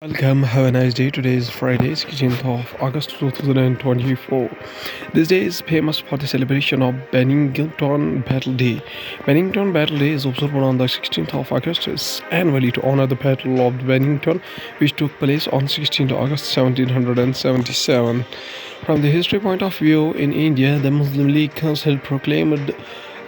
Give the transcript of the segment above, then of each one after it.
Welcome, have a nice day. Today is Friday, 16th of August 2024. This day is famous for the celebration of Bennington Battle Day. Bennington Battle Day is observed on the 16th of August annually to honor the Battle of Bennington, which took place on 16th August 1777. From the history point of view, in India, the Muslim League Council proclaimed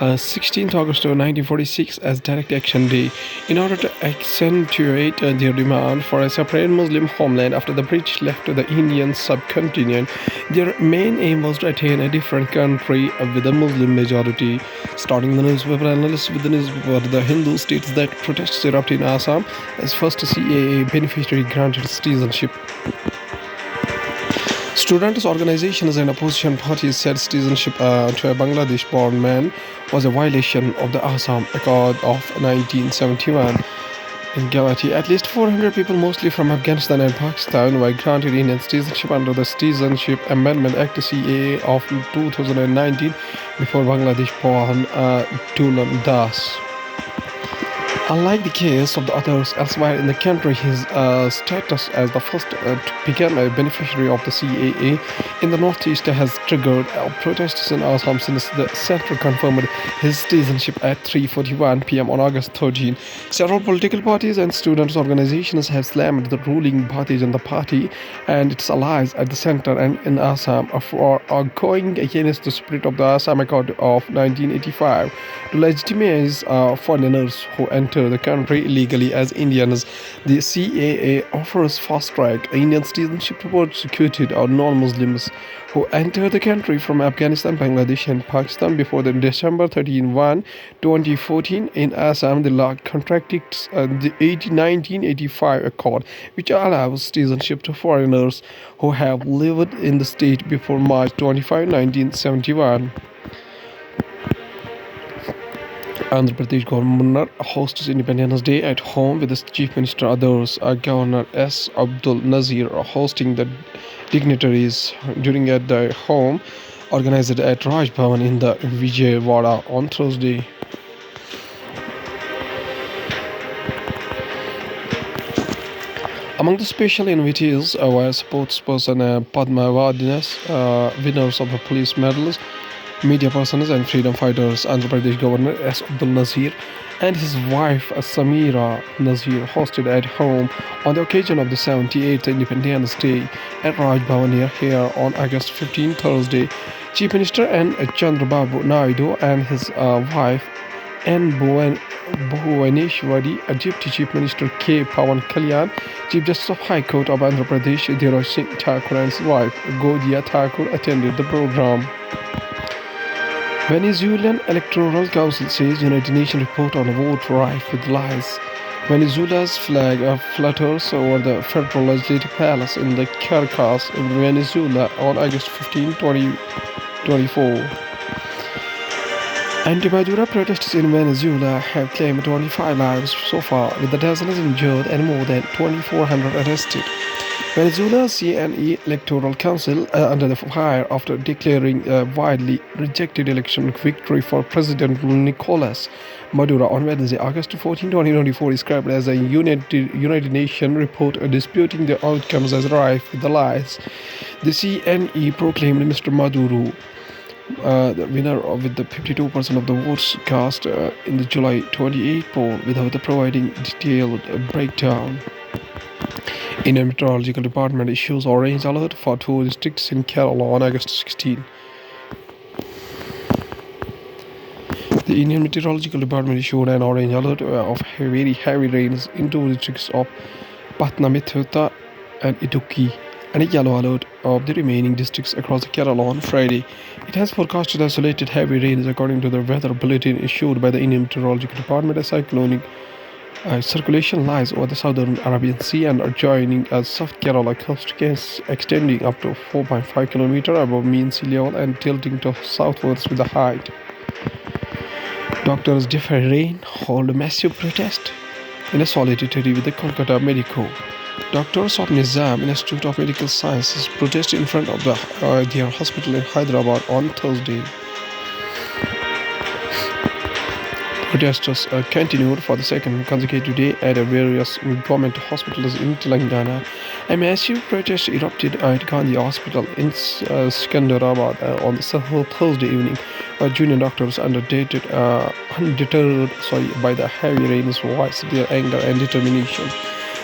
16th August 1946 as Direct Action Day in order to accentuate their demand for a separate Muslim homeland after the British left the Indian subcontinent. Their main aim was to attain a different country with a Muslim majority. Starting the newspaper analyst with the newspaper The Hindu states that protests erupt in Assam as first CAA beneficiary granted citizenship. Students' organizations and opposition parties said citizenship to a Bangladesh-born man was a violation of the Assam Accord of 1971. In Guwahati, at least 400 people, mostly from Afghanistan and Pakistan, were granted Indian citizenship under the Citizenship Amendment Act (CAA) of 2019 before Bangladesh-born Tulan Das. Unlike the case of the others elsewhere in the country, his status as the first to become a beneficiary of the CAA in the Northeast has triggered protests in Assam since the center confirmed his citizenship at 3:41 p.m. on August 13. Several political parties and students' organizations have slammed the ruling Bharatiya Janata Party and its allies at the center and in Assam for going against the spirit of the Assam Accord of 1985 to legitimize foreigners who enter the country illegally as Indians. The CAA offers fast-track Indian citizenship to persecuted or non-Muslims who enter the country from Afghanistan, Bangladesh, and Pakistan before the December 13, 2014. In Assam, the law contradicts the 1985 Accord, which allows citizenship to foreigners who have lived in the state before March 25, 1971. Andhra Pradesh governor hosts Independence Day at home with his chief minister. Others Governor S. Abdul Nazir hosting the dignitaries during at the home organized at Raj Bhavan in the Vijayawada on Thursday. Among the special invitees were sportsperson Padma Awards, winners of the police medals, media persons and freedom fighters. Andhra Pradesh Governor S. Abdul Nazir and his wife Samira Nazir hosted at home on the occasion of the 78th Independence Day at Raj Bhavan near here on August 15, Thursday. Chief Minister N. Chandrababu Naidu and his wife N. Bhuvaneshwari, Deputy Chief Minister K. Pawan Kalyan, Chief Justice of High Court of Andhra Pradesh Dheeraj Singh Thakur and his wife Godiya Thakur attended the program. Venezuelan Electoral Council says United Nations report on a vote rife with lies. Venezuela's flag flutters over the federal legislative palace in the Caracas in Venezuela on August 15, 2024. Anti-Maduro protests in Venezuela have claimed 25 lives so far, with dozens injured and more than 2,400 arrested. Venezuela's CNE Electoral Council under the fire after declaring a widely rejected election victory for President Nicolas Maduro on Wednesday, August 14, 2024, described as a United Nations report disputing the outcomes as rife with the lies. The CNE proclaimed Mr. Maduro the winner with the 52% of the votes cast in the July 28 poll without providing detailed breakdown. Indian Meteorological Department issues orange alert for 2 districts in Kerala on August 16. The Indian Meteorological Department issued an orange alert of very heavy rains in 2 districts of Pathanamthitta and Idukki, and a yellow alert of the remaining districts across Kerala on Friday. It has forecasted isolated heavy rains according to the weather bulletin issued by the Indian Meteorological Department. A cyclonic circulation lies over the southern Arabian Sea and adjoining South Kerala coast, extending up to 4.5 km above mean sea level and tilting to southwards with the height. Doctors defy rain, hold a massive protest in a solidarity with the Kolkata Medico. Doctors of Nizam Institute of Medical Sciences protest in front of their hospital in Hyderabad on Thursday. Protests continued for the second consecutive day at various government hospitals in Telangana. A massive protest erupted at Gandhi Hospital in Sikandarabad on Thursday evening, where junior doctors, undeterred by the heavy rains, voiced their anger and determination.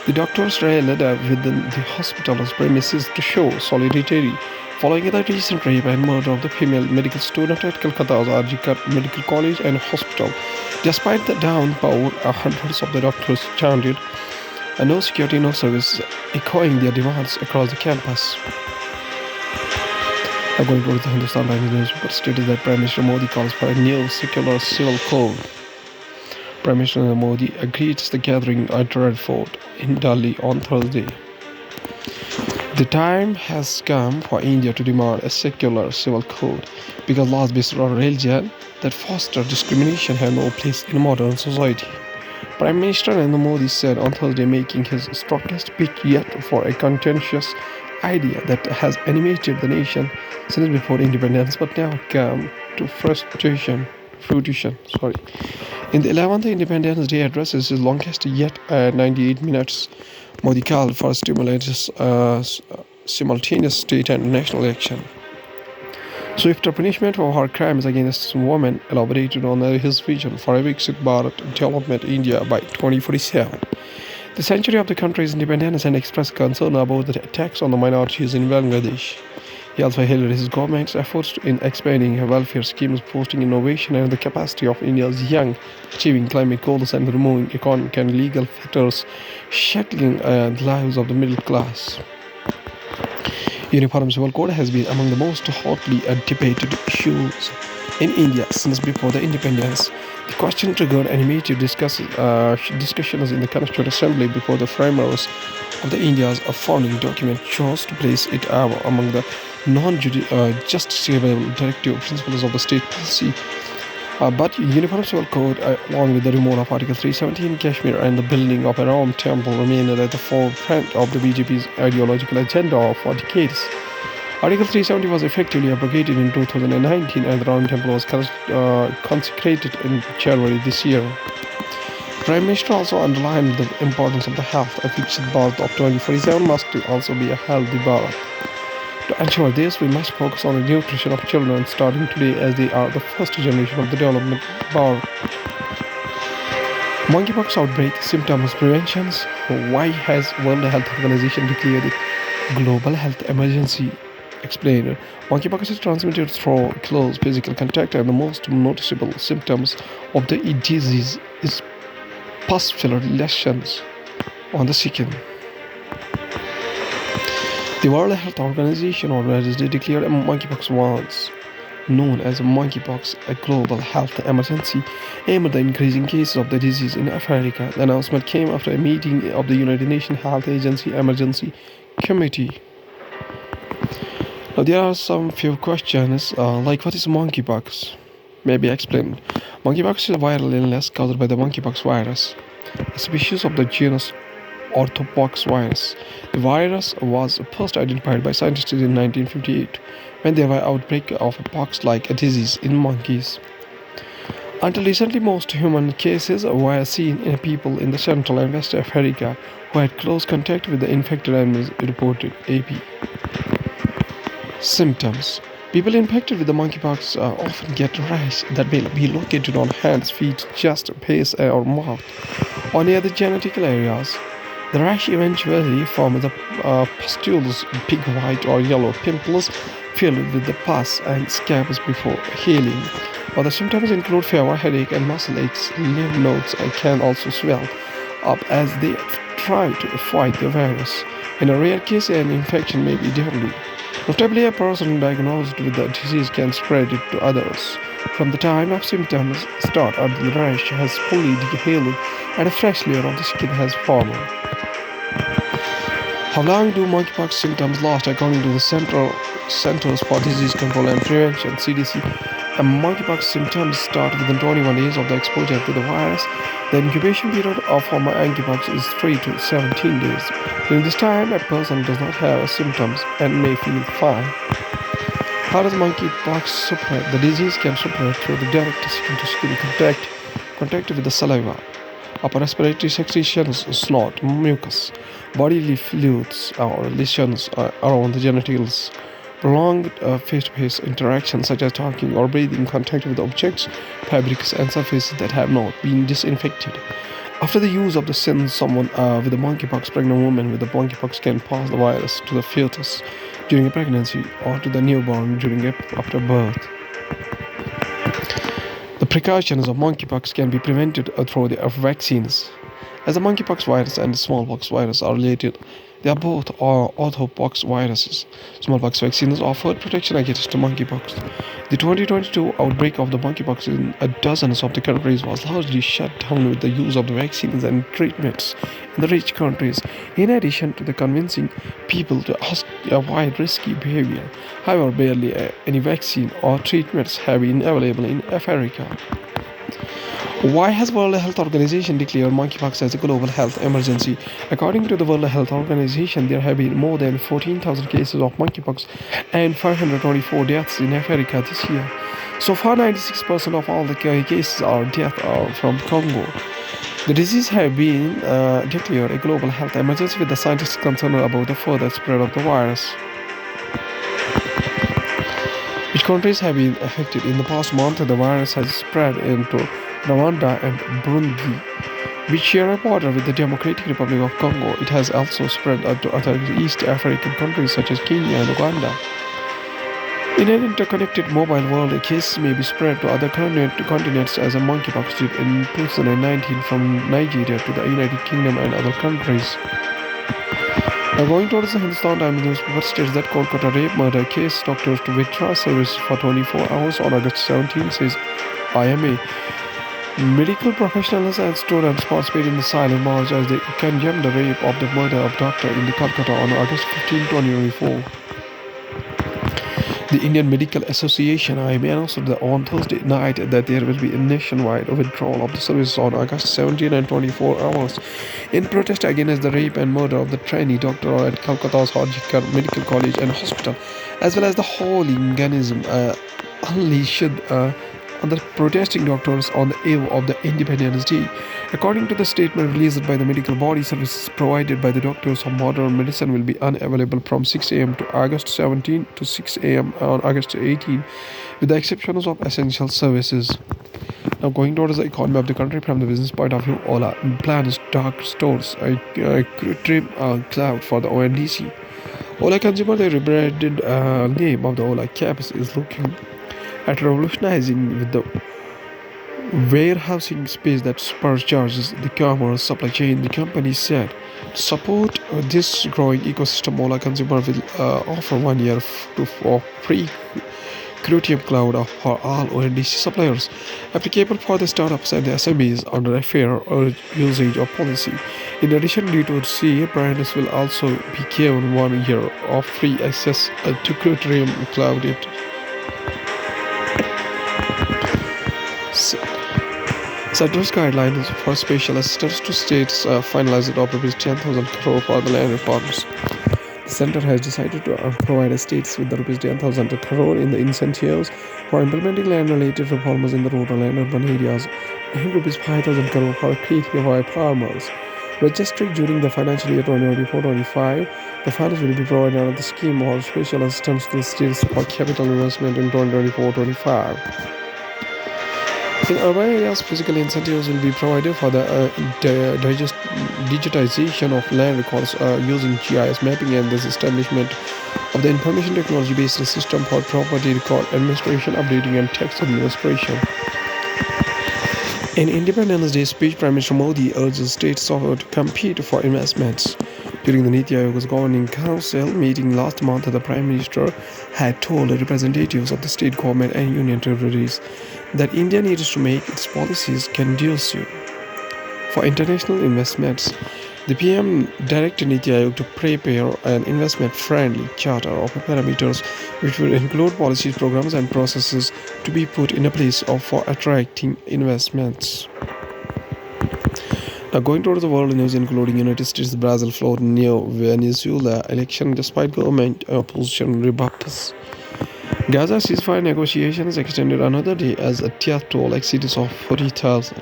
The doctors rallied within the hospital's premises to show solidarity following the recent rape and murder of the female medical student at Calcutta's RG Medical College and Hospital. Despite the downpour, hundreds of the doctors chanted, "No security, no service," echoing their demands across the campus. According to the Hindustan Times newspaper, stated that Prime Minister Modi calls for a new secular civil code. Prime Minister Modi greets the gathering at Red Fort in Delhi on Thursday. The time has come for India to demand a secular civil code because laws based on religion that foster discrimination have no place in modern society. Prime Minister Narendra Modi said on Thursday, making his strongest pitch yet for a contentious idea that has animated the nation since before independence but never come to fruition. In the 11th Independence Day address, his longest yet at 98 minutes, Modi called for simultaneous state and national action. Swifter punishment for her crimes against women, elaborated on his vision for a Viksit Bharat development India by 2047. The century of the country's independence and expressed concern about the attacks on the minorities in Bangladesh. He also hailed his government's efforts in expanding welfare schemes, boosting innovation and the capacity of India's young, achieving climate goals and removing economic and legal fetters, shackling the lives of the middle class. Uniform Civil Code has been among the most hotly debated issues in India since before the independence. The question triggered animated discussions in the Constituent Assembly before the framers of the India's founding document chose to place it among the non-justiciable directive principles of the state policy. But Uniform Civil Code, along with the removal of Article 370 in Kashmir and the building of a Ram temple, remained at the forefront of the BJP's ideological agenda for decades. Article 370 was effectively abrogated in 2019 and the Ram temple was consecrated in January this year. Prime Minister also underlined the importance of the health. A Viksit Bharat of 2047 must also be a healthy Bharat. To ensure this, we must focus on the nutrition of children starting today as they are the first generation of the development Bharat. Monkeypox outbreak symptoms preventions. Why has World Health Organization declared it global health emergency? Explained. Monkeypox is transmitted through close physical contact, and the most noticeable symptoms of the disease is pustular lesions on the skin. The World Health Organization already declared monkeypox once, known as monkeypox, a global health emergency aimed at the increasing cases of the disease in Africa. The announcement came after a meeting of the United Nations Health Agency Emergency Committee. Now there are some few questions like what is monkeypox? Maybe explained. Monkeypox is a viral illness caused by the monkeypox virus, a species of the genus orthopox virus. The virus was first identified by scientists in 1958 when there were outbreaks of a pox-like disease in monkeys. Until recently, most human cases were seen in people in the Central and West Africa who had close contact with the infected animals, reported AP. Symptoms. People infected with the monkeypox often get rash that may be located on hands, feet, chest, face, or mouth, or near the genital areas. The rash eventually forms the pustules, big white or yellow pimples filled with the pus and scabs before healing. Other symptoms include fever, headache, and muscle aches. Lymph nodes can also swell up as they try to fight the virus. In a rare case, an infection may be deadly. Notably, a person diagnosed with the disease can spread it to others. From the time of symptoms start until the rash has fully healed and a fresh layer of the skin has formed. How long do monkeypox symptoms last? According to the Centers for Disease Control and Prevention (CDC), monkeypox symptoms start within 21 days of the exposure to the virus. The incubation period of monkeypox is 3 to 17 days. During this time, a person does not have symptoms and may feel fine. How does monkeypox spread? The disease can spread through the direct skin-to-skin contact contact with the saliva, upper respiratory secretions, snot, mucus, bodily fluids, or lesions around the genitals. Prolonged face-to-face interaction, such as talking or breathing contact with objects, fabrics, and surfaces that have not been disinfected. After the use of the sin, someone with the monkeypox, pregnant woman with the monkeypox can pass the virus to the fetus during a pregnancy or to the newborn after birth. The precautions of monkeypox can be prevented through the vaccines. As the monkeypox virus and the smallpox virus are related, they are both orthopox viruses. Smallpox vaccines offered protection against monkeypox. The 2022 outbreak of the monkeypox in dozens of the countries was largely shut down with the use of the vaccines and treatments in the rich countries, in addition to the convincing people to avoid risky behavior. However, barely any vaccine or treatments have been available in Africa. Why has World Health Organization declared monkeypox as a global health emergency? According to the World Health Organization, there have been more than 14,000 cases of monkeypox and 524 deaths in Africa this year. So far, 96% of all the cases are from Congo. The disease has been declared a global health emergency, with the scientists concerned about the further spread of the virus. Which countries have been affected? In the past month, the virus has spread into Rwanda and Burundi, which share a border with the Democratic Republic of Congo. It has also spread to other East African countries such as Kenya and Uganda. In an interconnected mobile world, cases may be spread to other continents, as a monkeypox did in 2019 from Nigeria to the United Kingdom and other countries. Now, going towards the Hindustan Times newspaper states that Kolkata rape murder case doctors to withdraw service for 24 hours on August 17, says IMA. Medical professionals and students participated in the silent march as they condemned the rape of the murder of doctor in Calcutta on August 15, 2024. The Indian Medical Association IMA announced on Thursday night that there will be a nationwide withdrawal of the service on August 17 and 24 hours in protest against the rape and murder of the trainee doctor at Calcutta's Harjikar Medical College and Hospital, as well as the hooliganism unleashed on the protesting doctors on the eve of the Independence Day. According to the statement released by the medical body, services provided by the doctors of modern medicine will be unavailable from 6 a.m. to August 17 to 6 a.m. on August 18, with the exceptions of essential services. Now, going towards the economy of the country from the business point of view, Ola plans dark stores, a trim cloud for the ONDC. Ola Consumer, the rebranded name of the Ola Cabs, is looking at revolutionizing with the warehousing space that supercharges the commerce supply chain. The company said to support this growing ecosystem, Ola Consumer will offer 1 year for free Qtum Cloud for all ONDC suppliers, applicable for the startups and the SMEs under a fair usage of policy. In addition, D2C brands will also be given 1 year of free access to Qtum Cloud. Center's guidelines for special assistance to states finalized of rupees 10,000 crore for the land reforms. The center has decided to provide states with the rupees 10,000 crore in the incentives for implementing land-related reforms in the rural and urban areas, and rupees 5,000 crore for creating farmers. Registered during the financial year 2024-25, the funds will be provided under the scheme or special assistance to the states for capital investment in 2024-25. In urban areas, physical incentives will be provided for the digitization of land records using GIS mapping and the establishment of the information technology-based system for property record administration, updating, and tax administration. In Independence Day speech, Prime Minister Modi urged states to compete for investments. During the Niti Aayog's Governing Council meeting last month, the Prime Minister had told representatives of the state government and union territories that India needs to make its policies conducive for international investments. The PM directed Niti Aayog to prepare an investment-friendly charter of parameters which will include policies, programs, and processes to be put in place for attracting investments. Now, going towards the world news, including United States, Brazil floored new Venezuela election despite government opposition rebuttals. Gaza ceasefire negotiations extended another day as a death toll exceeds of 40,000.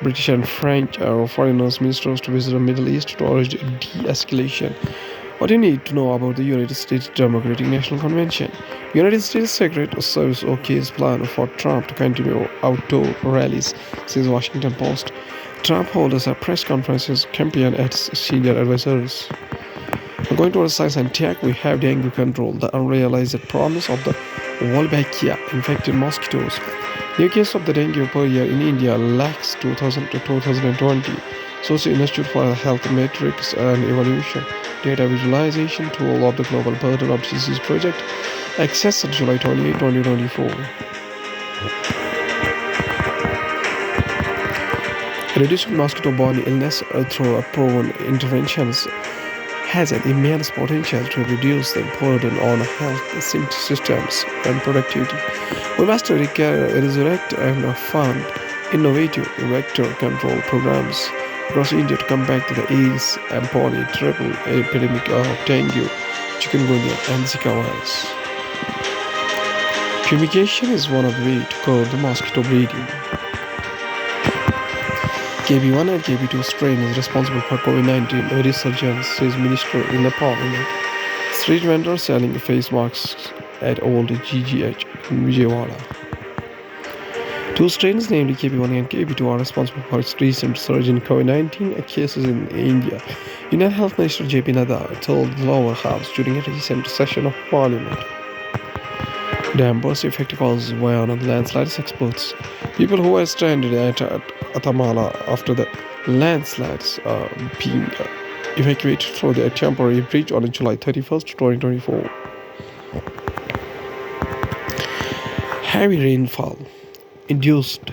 British and French foreign ministers to visit the Middle East to urge de-escalation. What you need to know about the United States Democratic National Convention. United States Secret Service OK's plan for Trump to continue outdoor rallies, says Washington Post. Trump holds a press conferences campaign at senior advisors. Going towards science and tech, we have dengue control, the unrealized promise of the Wolbachia infected mosquitoes. New cases of the dengue per year in India lacks 2000 to 2020. Socio Institute for Health Metrics and Evaluation Data Visualization Tool of the Global Burden of Disease Project, accessed July 28, 2024. Reducing mosquito-borne illness through proven interventions has an immense potential to reduce the burden on health systems and productivity. We must resurrect and fund innovative vector control programs across India to combat the AIDS and polio triple epidemic of dengue, chikungunya, and Zika virus. Fumigation is one of the ways to curb the mosquito breeding. KB1 and KB2 strain is responsible for COVID-19 resurgence, says Minister in the Parliament. Street vendors selling face masks at old GGH in Vijayawada. Two strains, namely KB1 and KB2, are responsible for its recent surge in COVID-19 cases in India. Indian Health Minister JP Nadda told the lower house during a recent session of Parliament. Dam burst effect caused violent landslides, experts. People who were stranded at Atamala after the landslides being evacuated through the temporary bridge on July 31st, 2024. Heavy rainfall induced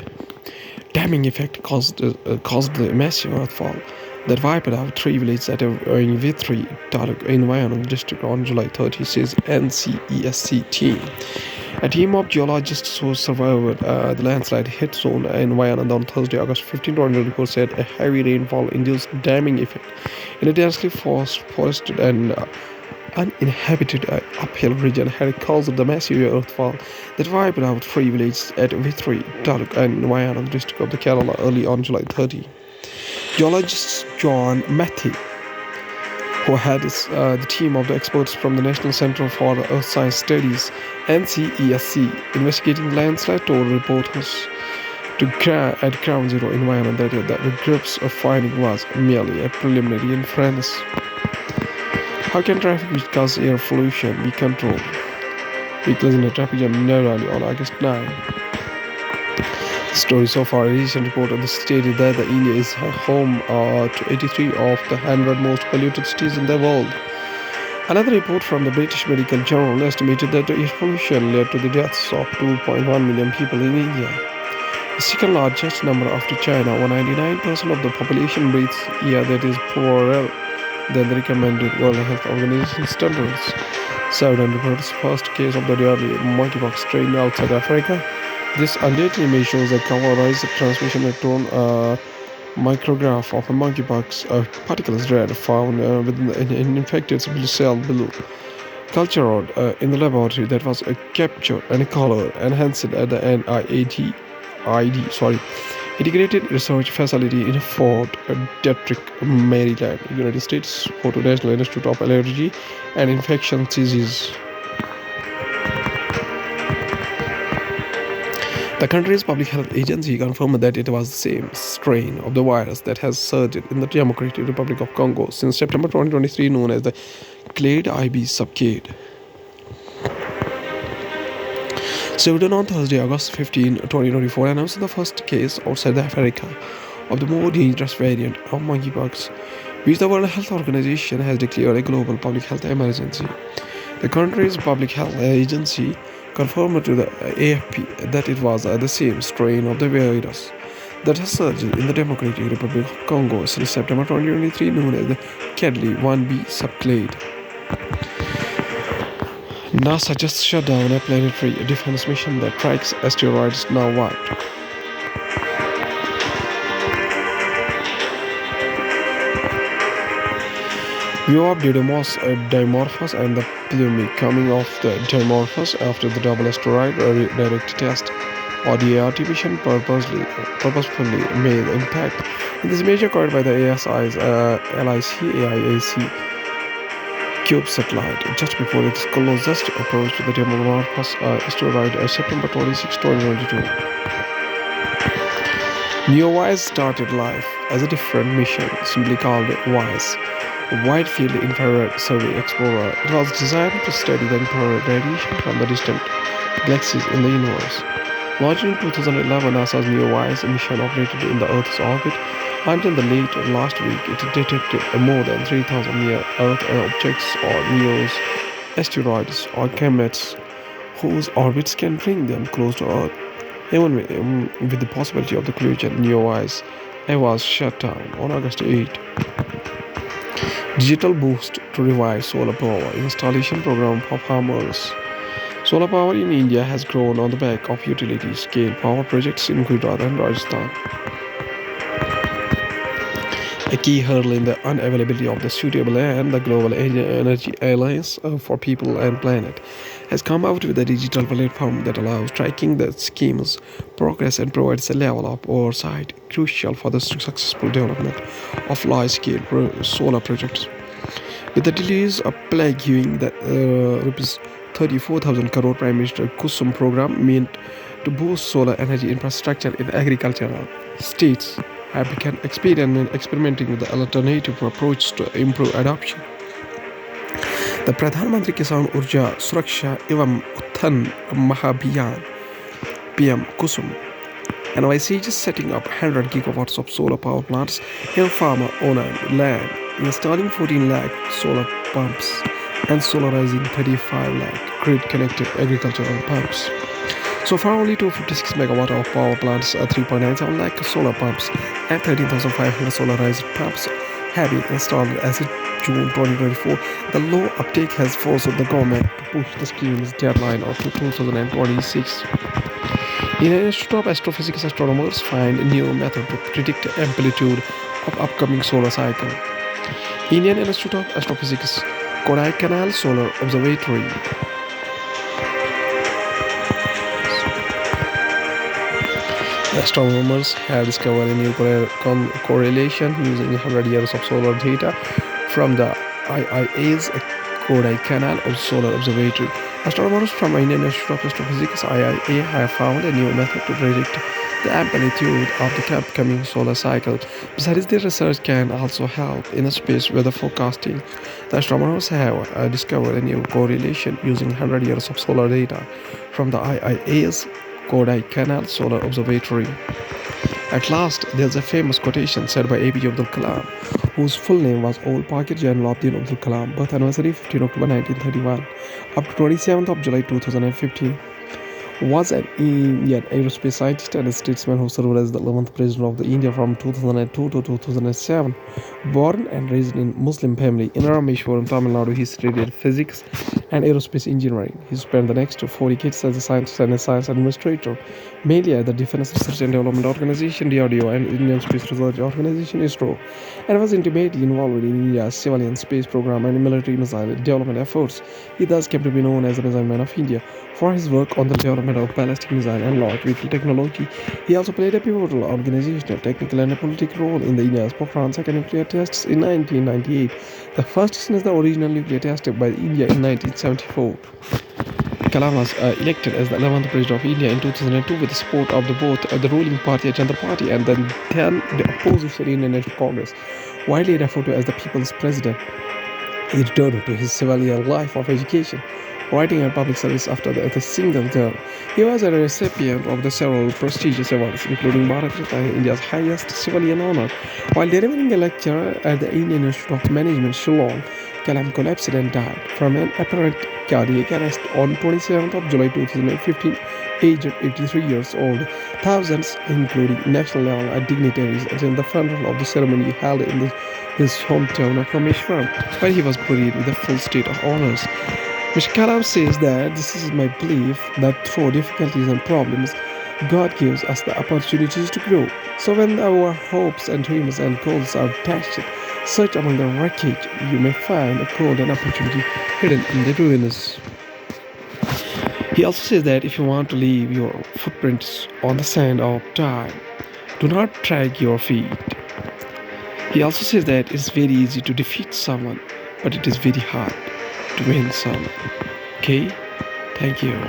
damming effect caused the massive earthfall that wiped out three villages in V3 Taluk in Wayanad district on July 30, says NCESC team. A team of geologists who survived the landslide hit zone in Wayanad on Thursday, August 15, 2024, said a heavy rainfall induced damming effect in a densely forested and uninhabited uphill region had caused the massive earthfall that wiped out three villages at V3 Taluk and Wayanad district of the Kerala early on July 30. Geologist John Matthew, who had the team of the experts from the National Center for Earth Science Studies (NCESC) investigating landslide, told reporters at Ground Zero in Wayanad that the group's finding was merely a preliminary inference. How can traffic which causes air pollution be controlled? Vehicles in a traffic jam in Nairobi on August 9. The story so far, a recent report stated that India is home to 83 of the 100 most polluted cities in the world. Another report from the British Medical Journal estimated that air pollution led to the deaths of 2.1 million people in India, the second largest number after China, where 99% of the population breathes air that is poorer than the recommended World Health Organization standards. Southern reports first case of the deadly monkeypox strain outside Africa. This undoubtedly shows the coverized transmission electron micrograph of a monkeypox particles red found within an infected cell below, cultured in the laboratory that was captured and colored and enhanced at the Integrated Research Facility in Fort Detrick, Maryland, United States, for the National Institute of Allergy and Infectious Diseases. The country's public health agency confirmed that it was the same strain of the virus that has surged in the Democratic Republic of Congo since September 2023, known as the clade IB subclade. Sweden on Thursday, August 15, 2024, announced the first case outside Africa of the more dangerous variant of monkeypox, which the World Health Organization has declared a global public health emergency. The country's public health agency confirmed to the AFP that it was the same strain of the virus that has surged in the Democratic Republic of Congo since September 2023, known as the Cadley 1B subclade. NASA just shut down a planetary defense mission that tracks asteroids now what? View of Dimorphos and the plumage coming off the Dimorphos after the double asteroid direct test or the mission purposefully made impact. In this major covered by the ASI's LICAIAC Cube satellite just before its closest approach to the Dimorphos asteroid September 26, 2022. NeoWise started life as a different mission, simply called WISE, Wide Field Infrared Survey Explorer. It was designed to study the infrared radiation from the distant galaxies in the universe. Launched in 2011, NASA's NeoWise mission operated in the Earth's orbit. Until the late last week, it detected more than 3,000 near-Earth objects or NEOs, asteroids or comets whose orbits can bring them close to Earth. Even with the possibility of the collision, NeoWise was shut down on August 8. Digital boost to revive solar power installation program for farmers. Solar power in India has grown on the back of utility-scale power projects in Gujarat and Rajasthan. A key hurdle in the unavailability of the suitable land, the Global Energy Alliance for People and Planet has come out with a digital platform that allows tracking the scheme's progress and provides a level of oversight crucial for the successful development of large-scale solar projects. With the delays plaguing the rupees 34,000 crore Prime Minister Kusum program meant to boost solar energy infrastructure in agricultural states have begun experimenting with the alternative approach to improve adoption. The Pradhan Mantri Kisan Urja Suraksha Evam Uttan Mahabhiyan PM Kusum envisages setting up 100 gigawatts of solar power plants in farmer-owned land, installing 14 lakh solar pumps and solarizing 35 lakh grid-connected agricultural pumps. So far, only 256 megawatt of power plants, 3.97 lakh solar pumps, and 13,500 solarized pumps have been installed as of June 2024. The low uptake has forced the government to push the scheme's deadline up to 2026. Indian Institute of Astrophysics astronomers find a new method to predict the amplitude of upcoming solar cycle. Indian Institute of Astrophysics Kodaikanal Solar Observatory astronomers have discovered a new correlation using 100 years of solar data from the IIA's Kodaikanal Solar Observatory. Astronomers from Indian Institute of Astrophysics (IIA) have found a new method to predict the amplitude of the upcoming solar cycle. Besides, their research can also help in space weather forecasting. The astronomers have discovered a new correlation using 100 years of solar data from the IIA's Kodaikanal Solar Observatory. At last, there's a famous quotation said by APJ Abdul Kalam, whose full name was Old Pakir General Abdul Abdul Kalam, birth anniversary 15 October 1931, up to 27th of July 2015. Was an Indian aerospace scientist and a statesman who served as the 11th president of the India from 2002 to 2007. Born and raised in Muslim family in Rameshwaram, Tamil Nadu, he studied physics and aerospace engineering. He spent the next 4 decades as a scientist and a science administrator, mainly at the Defense Research and Development Organization (DRDO) and Indian Space Research Organization (ISRO), and was intimately involved in India's civilian space program and military missile development efforts. He thus came to be known as the Missile Man of India for his work on the development of ballistic missile and launch vehicle technology. He also played a pivotal organizational, technical, and a political role in the India's Pokhran second nuclear tests in 1998, the first since the original nuclear test by India in 1974. Kalam was elected as the 11th President of India in 2002 with the support of both the ruling party, Janata Party, and then the opposition Indian National Congress, widely referred to as the People's President. He returned to his civilian life of education, writing and public service after the single term. He was a recipient of the several prestigious awards, including Bharat Ratna, India's highest civilian honor. While delivering a lecture at the Indian Institute of Management, Shillong, Kalam collapsed and died from an apparent cardiac arrest on 27th of July 2015, aged 83 years old. Thousands, including national-level dignitaries, attended the funeral of the ceremony held in his hometown of Rameshwaram, where he was buried with a full state of honors. Mr. Kalam says that this is my belief that through difficulties and problems, God gives us the opportunities to grow. So when our hopes and dreams and goals are dashed, search among the wreckage, you may find a golden opportunity hidden in the ruins. He also says that if you want to leave your footprints on the sand of time, do not drag your feet. He also says that it's very easy to defeat someone, but it is very hard to win someone. Okay? Thank you.